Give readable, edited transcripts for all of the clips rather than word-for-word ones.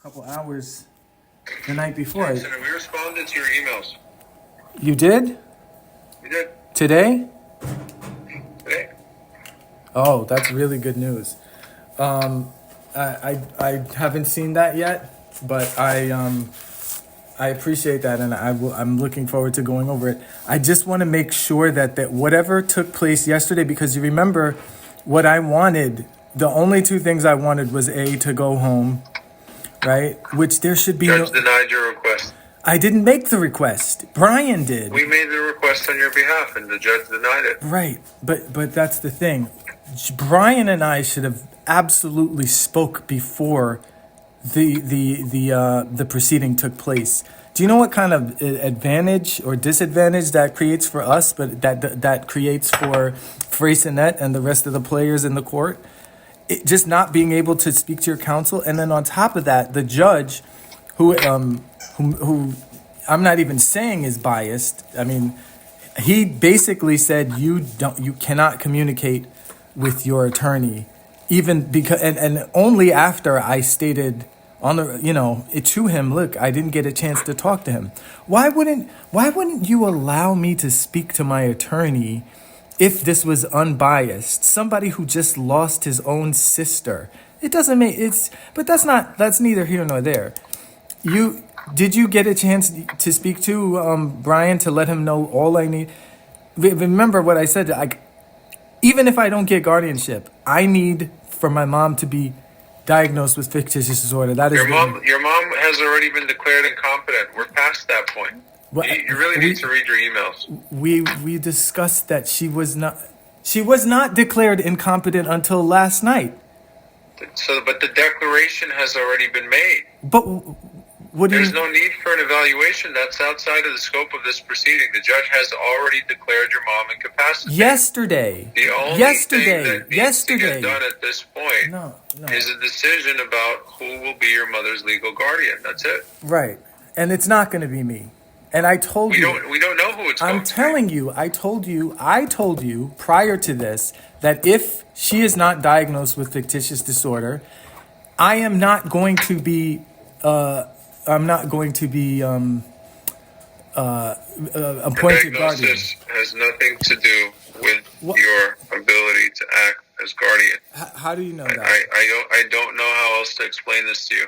couple hours the night before. Jason, we responded to your emails. You did? We did. Today? Today. Oh, that's really good news. I haven't seen that yet, but I appreciate that, and I'm looking forward to going over it. I just want to make sure that whatever took place yesterday, because you remember what I wanted. The only two things I wanted was to go home, right? Which there should be. Judge denied your request. I didn't make the request. Brian did. We made the request on your behalf, and the judge denied it. Right, but that's the thing. Brian and I should have absolutely spoke before the proceeding took place. Do you know what kind of advantage or disadvantage that creates for us, but that creates for Freycinet and the rest of the players in the court? Just not being able to speak to your counsel, and then on top of that, the judge, who I'm not even saying is biased. I mean, he basically said you cannot communicate with your attorney, even because and only after I stated on the to him, look, I didn't get a chance to talk to him. Why wouldn't you allow me to speak to my attorney if this was unbiased? Somebody who just lost his own sister. It doesn't make but that's neither here nor there. Did you get a chance to speak to Brian to let him know all I need? Remember what I said. Even if I don't get guardianship, I need for my mom to be diagnosed with fictitious disorder. That is your mom has already been declared incompetent. We're past that point. Well, you really need to read your emails. We discussed that she was not declared incompetent until last night. So, but the declaration has already been made. But there's no need for an evaluation. That's outside of the scope of this proceeding. The judge has already declared your mom incapacitated. Yesterday. The only thing that needs to get done at this point is a decision about who will be your mother's legal guardian. That's it. Right. And it's not going to be me. And I told you. We don't know who it's going to be. I'm telling you, I told you prior to this that if she is not diagnosed with fictitious disorder, I am not going to be appointed guardian. Has nothing to do with your ability to act as guardian. How do you know that? I don't know how else to explain this to you.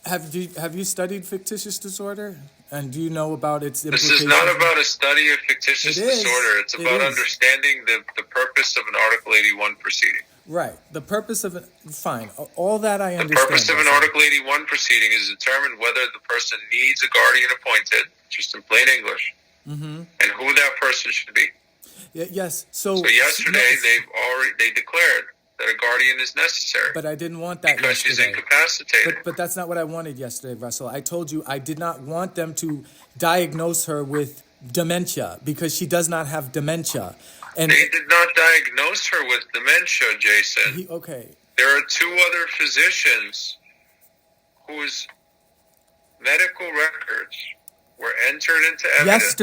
Have you studied fictitious disorder? And do you know about its implications? This is not about a study of fictitious disorder. It's about understanding the purpose of an Article 81 proceeding. Right. The purpose of it, fine. All that I understand. The purpose of an Article 81 proceeding is to determine whether the person needs a guardian appointed, just in plain English, and who that person should be. Yes. So yesterday they declared that a guardian is necessary. But I didn't want that because yesterday. She's incapacitated. But that's not what I wanted yesterday, Russell. I told you I did not want them to diagnose her with dementia because she does not have dementia. And they did not diagnose her with dementia, Jason. Okay. There are two other physicians whose medical records were entered into evidence.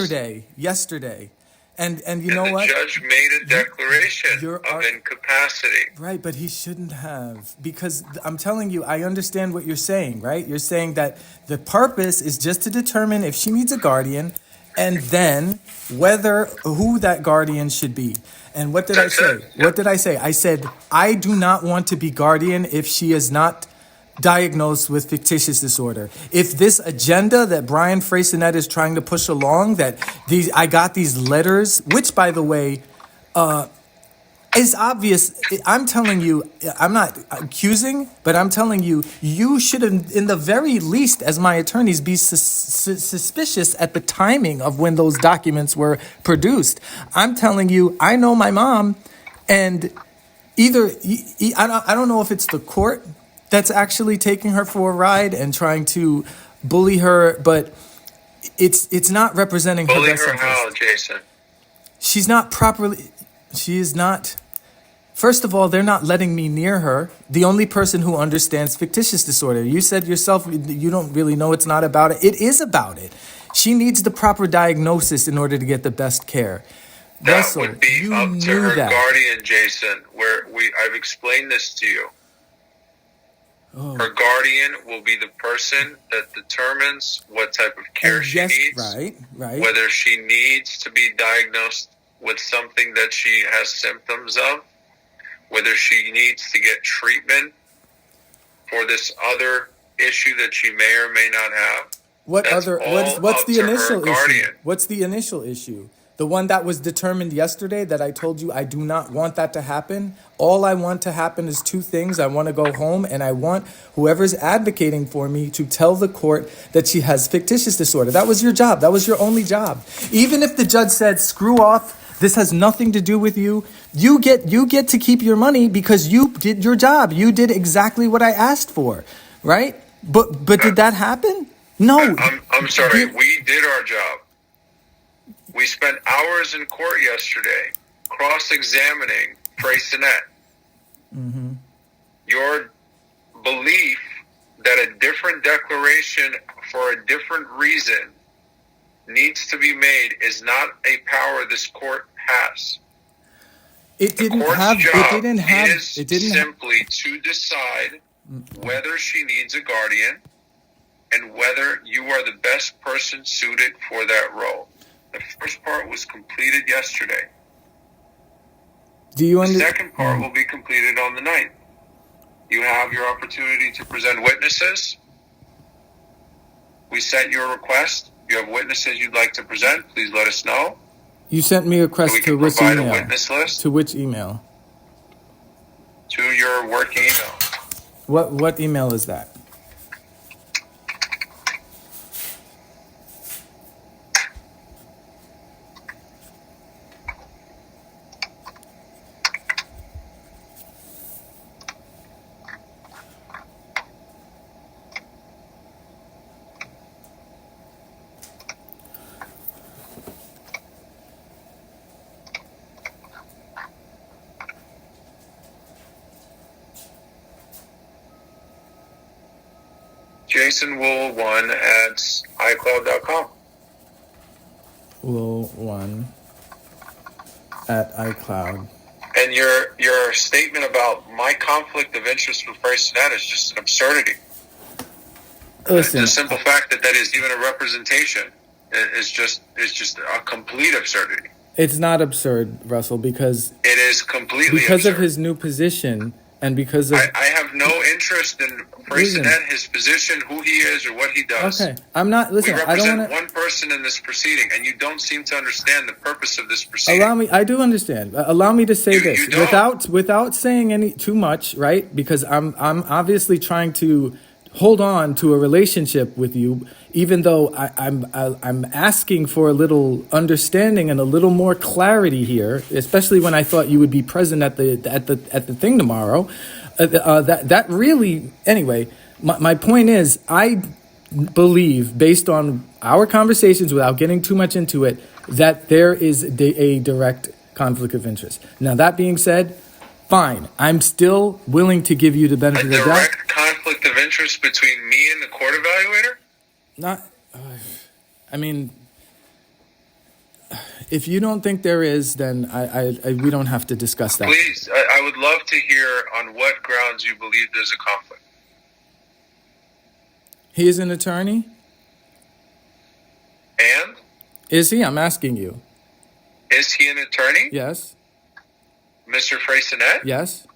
Yesterday. And you know what? The judge made a declaration of incapacity. Right, but he shouldn't have. Because I'm telling you, I understand what you're saying, right? You're saying that the purpose is just to determine if she needs a guardian and then who that guardian should be. And what did I say? What did I say? I said, I do not want to be guardian if she is not diagnosed with fictitious disorder. If this agenda that Brian Freycinet is trying to push along, I got these letters, which by the way, is obvious. I'm telling you, I'm not accusing, but I'm telling you, you should have, in the very least, as my attorneys, be suspicious at the timing of when those documents were produced. I'm telling you, I know my mom, and I don't know if it's the court that's actually taking her for a ride and trying to bully her, but it's not representing her best interest. Bully her how, Jason? She is not. First of all, they're not letting me near her. The only person who understands fictitious disorder. You said yourself you don't really know it's not about it. It is about it. She needs the proper diagnosis in order to get the best care. That Russell, would be up to her guardian, Jason, I've explained this to you. Her guardian will be the person that determines what type of care And she yes, needs, right. whether she needs to be diagnosed with something that she has symptoms of, whether she needs to get treatment for this other issue that she may or may not have. What's Up the to her initial issue? guardian. What's the initial issue? The one that was determined yesterday that I told you I do not want that to happen. All I want to happen is two things. I want to go home and I want whoever's advocating for me to tell the court that she has fictitious disorder. That was your job. That was your only job. Even if the judge said, screw off, this has nothing to do with you. You get to keep your money because you did your job. You did exactly what I asked for, right? But did that happen? No. I'm sorry. We did our job. We spent hours in court yesterday cross-examining Freycinet. Mm-hmm. Your belief that a different declaration for a different reason needs to be made is not a power this court has. It didn't simply to decide whether she needs a guardian and whether you are the best person suited for that role. The first part was completed yesterday. The second part will be completed on the 9th. You have your opportunity to present witnesses. We sent you a request. If you have witnesses you'd like to present, please let us know. You sent me a request so to which email? A witness list. To which email? To your work email. What email is that? JasonWool1 at iCloud.com. Wool1 at iCloud. And your statement about my conflict of interest with Freycinet is just an absurdity. Listen, the simple fact that is even a representation is just a complete absurdity. It's not absurd, Russell, because it is completely because absurd. of his new position. And because of I have no interest in Freycinet, his position, who he is, or what he does. Okay, I'm not. Listen, we I don't represent one person in this proceeding, and you don't seem to understand the purpose of this proceeding. Allow me. I do understand. Allow me to say this without saying any too much, right? Because I'm obviously trying to hold on to a relationship with you, even though I'm asking for a little understanding and a little more clarity here, especially when I thought you would be present at the thing tomorrow. That really, anyway. My point is, I believe, based on our conversations, without getting too much into it, that there is a direct conflict of interest. Now, that being said, fine. I'm still willing to give you the benefit of the doubt. A direct conflict of interest between me and the court evaluator? Not, I mean, if you don't think there is, then we don't have to discuss that. Please, I would love to hear on what grounds you believe there's a conflict. He is an attorney? And? Is he? I'm asking you. Is he an attorney? Yes. Mr. Freycinet? Yes.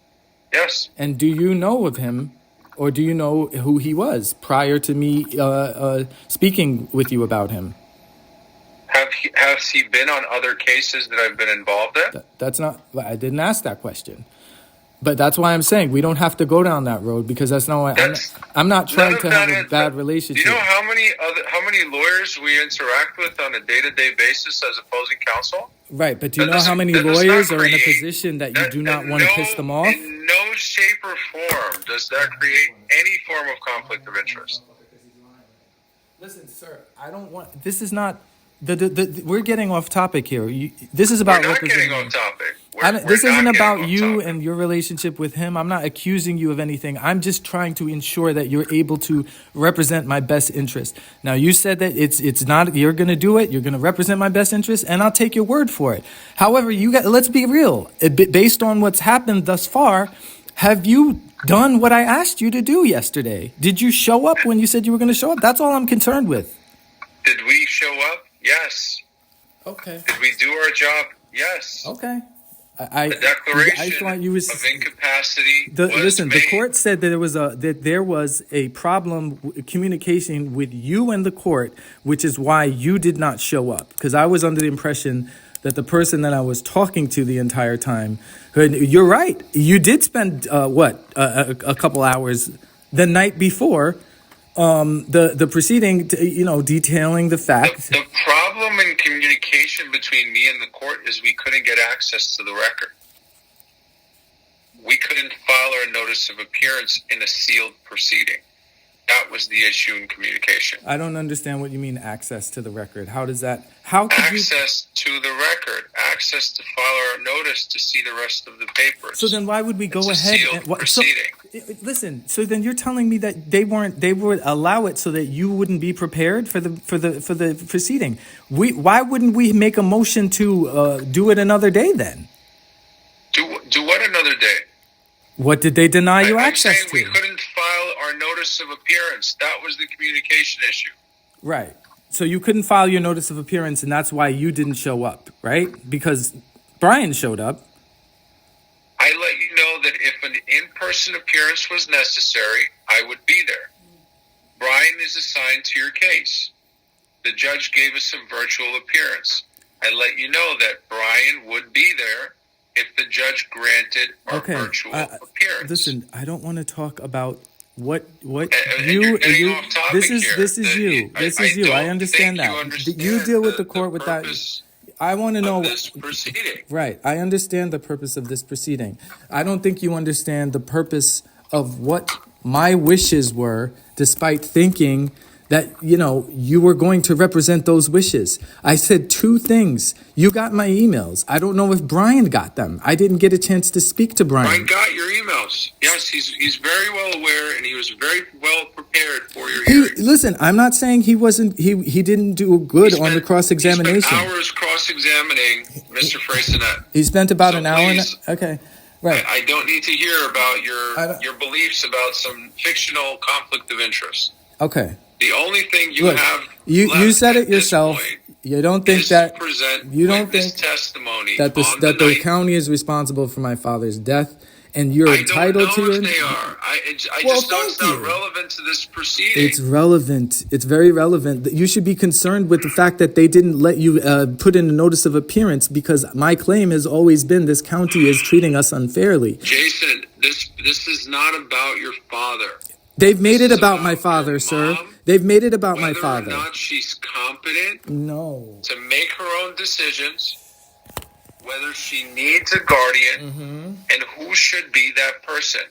Yes. And do you know of him, or do you know who he was prior to me speaking with you about him? Has he been on other cases that I've been involved in? That's not. I didn't ask that question. But that's why I'm saying we don't have to go down that road, because that's not why I'm not trying to have a bad relationship. Do you know how many lawyers we interact with on a day-to-day basis as opposing counsel? Right, but do you know how many lawyers are in a position that you do not want to piss them off? In no shape or form does that create any form of conflict of interest. Listen, sir, I don't want. This is not. We're getting off topic here. This is about. We're not getting off topic. This isn't about you and your relationship with him. I'm not accusing you of anything. I'm just trying to ensure that you're able to represent my best interest. Now, you said that it's not. You're going to do it. You're going to represent my best interest, and I'll take your word for it. However, let's be real. Based on what's happened thus far, Have you done what I asked you to do yesterday? Did you show up when you said you were going to show up? That's all I'm concerned with. Did we show up? Yes. Okay. Did we do our job? Yes. Okay. The declaration thought you was of incapacity listen. made. The court said that there was a problem communication with you and the court, which is why you did not show up. Because I was under the impression that the person that I was talking to the entire time. You're right. You did spend a couple hours the night before the proceeding, detailing the facts. The problem in communication between me and the court is we couldn't get access to the record. We couldn't file our notice of appearance in a sealed proceeding. That was the issue in communication. I don't understand what you mean access to the record. How does that? Access to the record, access to file our notice to see the rest of the papers. So then why would we go ahead? Listen. So then you're telling me that they would allow it so that you wouldn't be prepared for the proceeding. Why wouldn't we make a motion to do it another day then? Do what another day? What did they deny you access to? We couldn't file our notice of appearance. That was the communication issue. Right. So you couldn't file your notice of appearance, and that's why you didn't show up, right? Because Brian showed up. I let you know that if an in-person appearance was necessary, I would be there. Brian is assigned to your case. The judge gave us a virtual appearance. I let you know that Brian would be there if the judge granted our virtual appearance. Listen, I don't want to talk about what you. This is you. I understand that. You deal with the court with that. I want to know this proceeding. Right. I understand the purpose of this proceeding. I don't think you understand the purpose of what my wishes were, despite thinking that, you were going to represent those wishes. I said two things. You got my emails. I don't know if Brian got them. I didn't get a chance to speak to Brian. Brian got your emails. Yes, he's very well aware, and he was very well prepared for your hearing. Listen, I'm not saying he wasn't. He didn't do good on the cross-examination. He spent hours cross-examining Mr. Freycinet. He spent about an hour. Okay. Right. I don't need to hear about your beliefs about some fictional conflict of interest. Okay. The only thing you have you said it yourself. You don't think that you don't think testimony that the county is responsible for my father's death, and you're entitled to it. They are. I just know it's not relevant to this proceeding. It's relevant. It's very relevant. You should be concerned with the fact that they didn't let you put in a notice of appearance, because my claim has always been this county is treating us unfairly. Jason, this is not about your father. They've made it about my father, sir. They've made it about my father. Whether or not she's competent to make her own decisions, whether she needs a guardian, and who should be that person.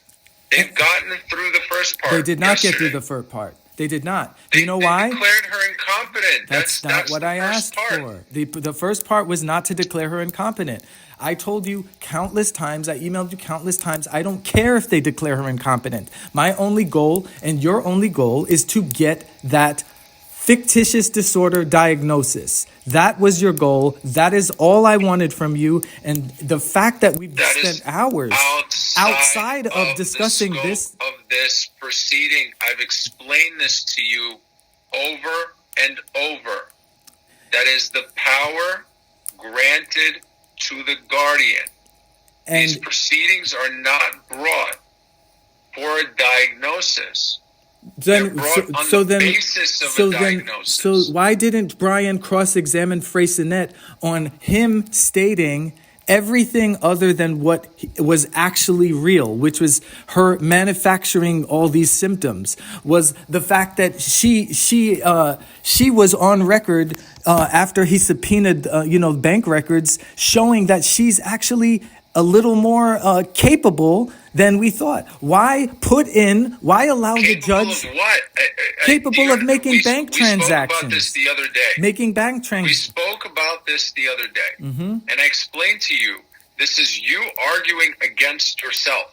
They've gotten through the first part. They did not get through the first part. They did not. You know why? They declared her incompetent. That's not what I asked for. The first part was not to declare her incompetent. I told you countless times, I emailed you countless times, I don't care if they declare her incompetent. My only goal and your only goal is to get that fictitious disorder diagnosis. That was your goal. That is all I wanted from you. And the fact that we've spent hours outside of discussing this proceeding, I've explained this to you over and over. That is the power granted to the guardian. And these proceedings are not brought for a diagnosis. So why didn't Brian cross-examine Freycinet on him stating everything other than what was actually real, which was her manufacturing all these symptoms, was the fact that she was on record after he subpoenaed bank records, showing that she's actually a little more capable than we thought. Why allow the judge capable of making bank transactions? We spoke about this the other day. Making bank transactions. We spoke about this the other day, and I explained to you, this is you arguing against yourself.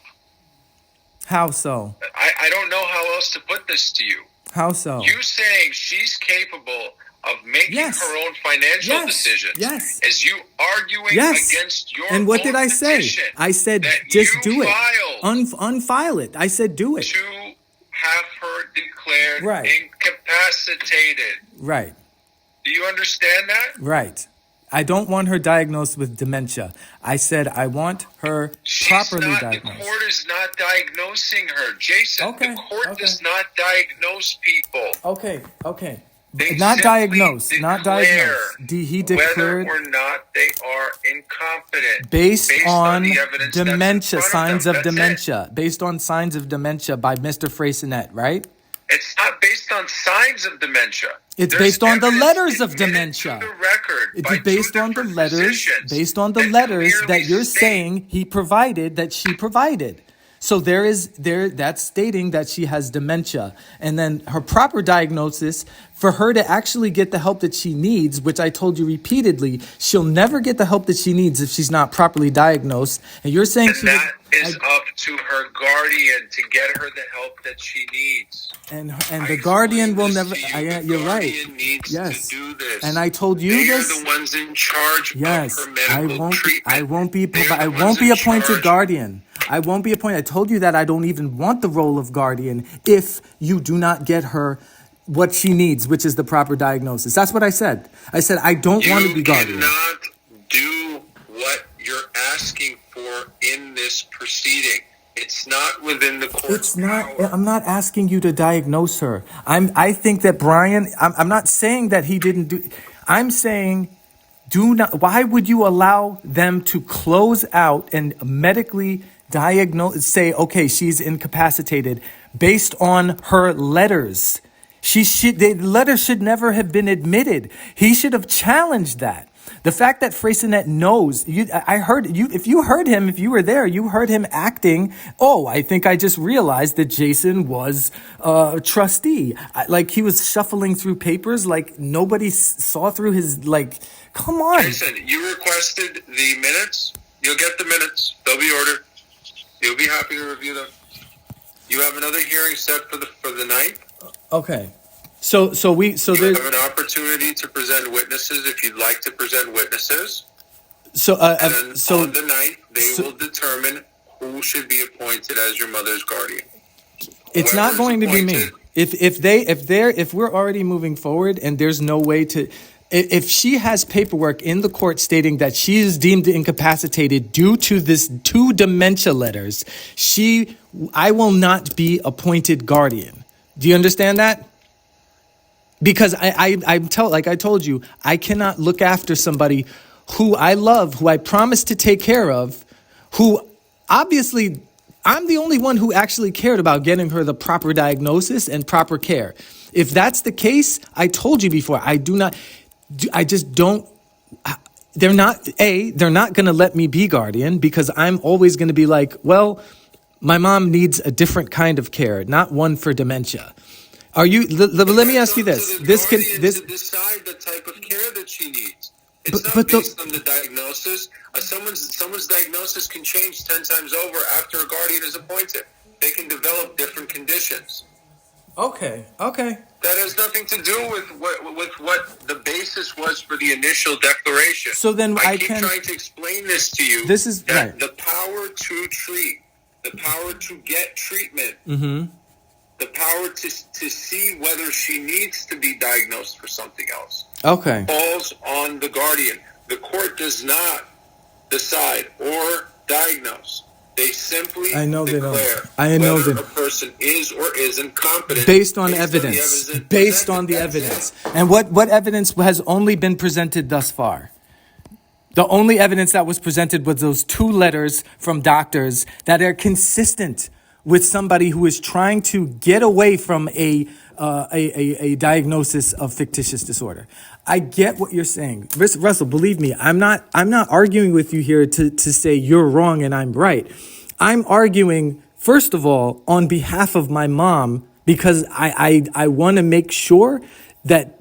How so? I don't know how else to put this to you. How so? You saying she's capable of making Yes. her own financial Yes. decisions Yes. is you arguing Yes. against your And what own did I say? petition I said, that just you do it. filed Unfile it. I said, do it. to have her declared Right. incapacitated. Right. Do you understand that? Right. I don't want her diagnosed with dementia. I said I want her She's properly not, diagnosed. the court is not diagnosing her. Jason, Okay, the court okay. does not diagnose people. Okay. They Not simply diagnosed. Not declare diagnosed. He declared whether or not they are incompetent based on the evidence dementia, that's in front signs them. of That's dementia. it. Based on signs of dementia by Mr. Freycinet, right? It's not based on signs of dementia. It's There's based on the evidence letters of admitted dementia. to the record by It's based two on the different letters, physicians based on the that letters that clearly you're state saying he provided, that she provided. So that's stating that she has dementia. And then her proper diagnosis, for her to actually get the help that she needs, which I told you repeatedly, she'll never get the help that she needs if she's not properly diagnosed. And you're saying And that is up to her guardian to get her the help that she needs. and the guardian will never. You're right. Needs Yes. to do this. And I told you They this. are the ones in charge Yes, of her medical treatment. I won't be They are the appointed ones in charge. guardian. I won't be appointed. I told you that I don't even want the role of guardian if you do not get her what she needs, which is the proper diagnosis. That's what I said. I said I don't want to be guardian. You cannot do what you're asking for in this proceeding. It's not within the court's It's not. power. I'm not asking you to diagnose her. I think that Brian. I'm not saying that he didn't do. I'm saying, do not. Why would you allow them to close out and medically diagnose? Say, okay, she's incapacitated based on her letters. The letter should never have been admitted. He should have challenged that. The fact that Freycinet knows, I heard you. If you heard him, if you were there, you heard him acting. Oh, I think I just realized that Jason was a trustee. Like he was shuffling through papers, like nobody saw through his. Like, come on. Jason, you requested the minutes. You'll get the minutes. They'll be ordered. You'll be happy to review them. You have another hearing set for the night. Okay. So You there's have an opportunity to present witnesses if you'd like to present witnesses. so And then so on the night, they will determine who should be appointed as your mother's guardian. it's not Whoever's going to be me. appointed- If we're already moving forward and there's no way to, if she has paperwork in the court stating that she is deemed incapacitated due to this 2 dementia letters, I will not be appointed guardian. Do you understand that? Because like I told you, I cannot look after somebody who I love, who I promised to take care of, who obviously I'm the only one who actually cared about getting her the proper diagnosis and proper care. If that's the case, I told you before, I just don't. They're not going to let me be guardian because I'm always going to be like, well, my mom needs a different kind of care, not one for dementia. Let me ask you this. To decide the type of care that she needs. It's not based on the diagnosis. Someone's diagnosis can change 10 times over after a guardian is appointed. They can develop different conditions. Okay. That has nothing to do with what the basis was for the initial declaration. So then I keep trying to explain this to you. This is that right. The power to treat, the power to get treatment, the power to see whether she needs to be diagnosed for something else. Okay. Falls on the guardian. The court does not decide or diagnose. They simply declare whether a person is or isn't competent based on evidence. Based on the evidence. And what evidence has only been presented thus far? The only evidence that was presented was those 2 letters from doctors that are consistent with somebody who is trying to get away from a diagnosis of fictitious disorder. I get what you're saying. Russell, believe me, I'm not arguing with you here to say you're wrong and I'm right. I'm arguing, first of all, on behalf of my mom, because I want to make sure that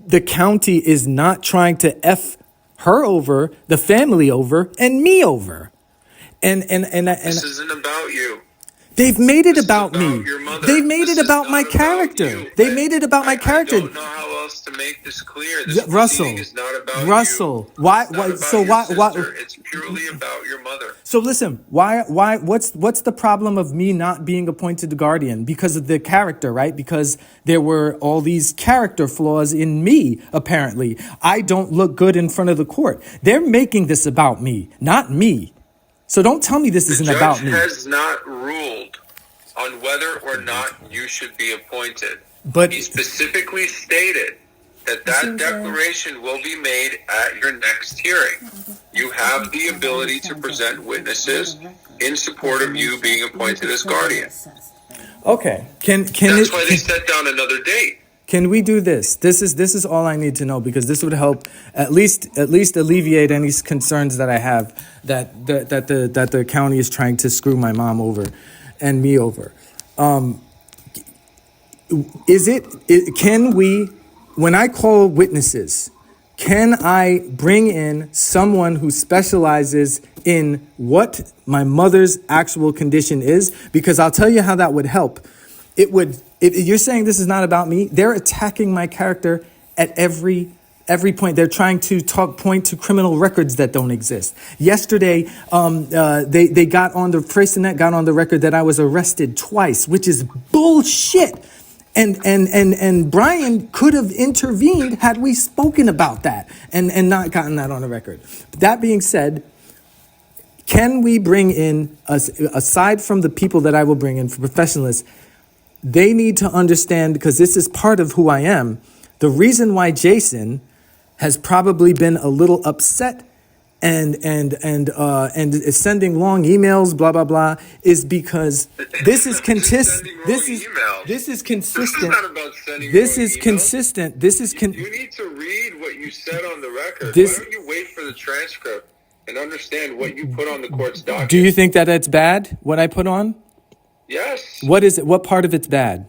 the county is not trying to F her over, the family over, and me over. And this isn't about you. They've made it This is about me. your mother. They've made This it is about my not about character. you. They made it about my character. I don't know how else to make this clear. This Russell, proceeding is not about Russell, you. why? It's not about So your why? sister. It's purely about your mother. So listen, why? What's the problem of me not being appointed guardian? Because of the character, right? Because there were all these character flaws in me. Apparently, I don't look good in front of the court. They're making this about me, not me. So don't tell me this isn't about me. The judge has not ruled on whether or not you should be appointed. But he specifically stated that declaration will be made at your next hearing. You have the ability to present witnesses in support of you being appointed as guardian. Okay. That's why they set down another date. Can we do this? This is all I need to know, because this would help at least alleviate any concerns that I have that the county is trying to screw my mom over and me over. Can we, when I call witnesses, can I bring in someone who specializes in what my mother's actual condition is? Because I'll tell you how that would help. You're saying this is not about me. They're attacking my character at every point. They're trying to point to criminal records that don't exist. Yesterday, they got on the Freycinet got on the record that I was arrested twice, which is bullshit. And Brian could have intervened had we spoken about that and not gotten that on the record. That being said, can we bring in, aside from the people that I will bring in for professionalists, they need to understand, because this is part of who I am, the reason why Jason has probably been a little upset and is sending long emails, blah blah blah, is because this is consistent. This is consistent. This is not about sending This wrong is emails. consistent. You need to read what you said on the record. Why don't you wait for the transcript and understand what you put on the court's docket? Do you think that it's bad, what I put on? Yes. What is it? What part of it's bad?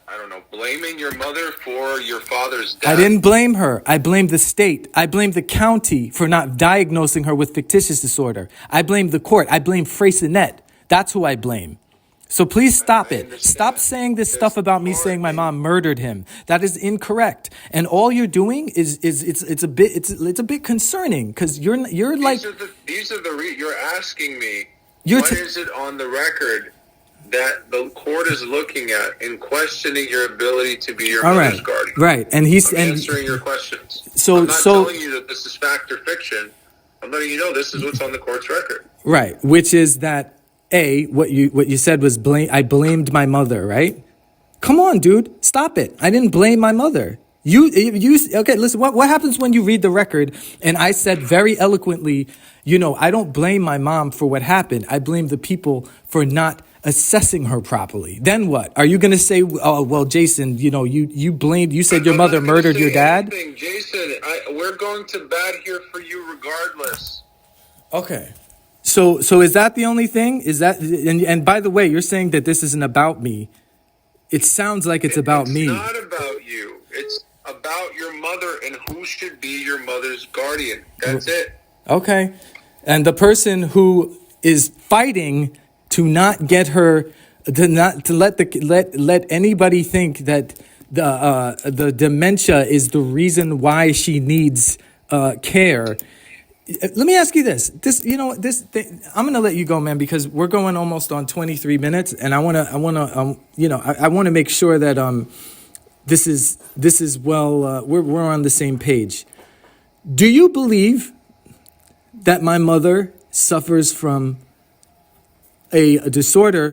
I don't know. Blaming your mother for your father's death. I didn't blame her. I blamed the state. I blamed the county for not diagnosing her with fictitious disorder. I blamed the court. I blame Freycinet. That's who I blame. So please stop it. Stop saying this stuff about me saying my mom murdered him. That is incorrect. And all you're doing is it's a bit concerning, because you're like you're asking me what is it on the record that the court is looking at in questioning your ability to be your mother's guardian. Right. And he's answering your questions. So I'm not telling you that this is fact or fiction. I'm letting you know this is what's on the court's record. Right. Which is that what you said was I blamed my mother, right? Come on, dude. Stop it. I didn't blame my mother. Okay, listen, what happens when you read the record and I said very eloquently, I don't blame my mom for what happened. I blame the people for not assessing her properly. Then what? Are you going to say, oh, well, Jason, you said your mother murdered your dad? Jason, we're going to bat here for you regardless. Okay. So is that the only thing? Is that, and by the way, you're saying that this isn't about me. It sounds like it's about me. It's not about you. It's about your mother and who should be your mother's guardian. That's it. Okay. And the person who is fighting to not get her, to let anybody think that the dementia is the reason why she needs care. Let me ask you this. I'm going to let you go, man, because we're going almost on 23 minutes, and I want to make sure that this is well, we're on the same page. Do you believe that my mother suffers from a disorder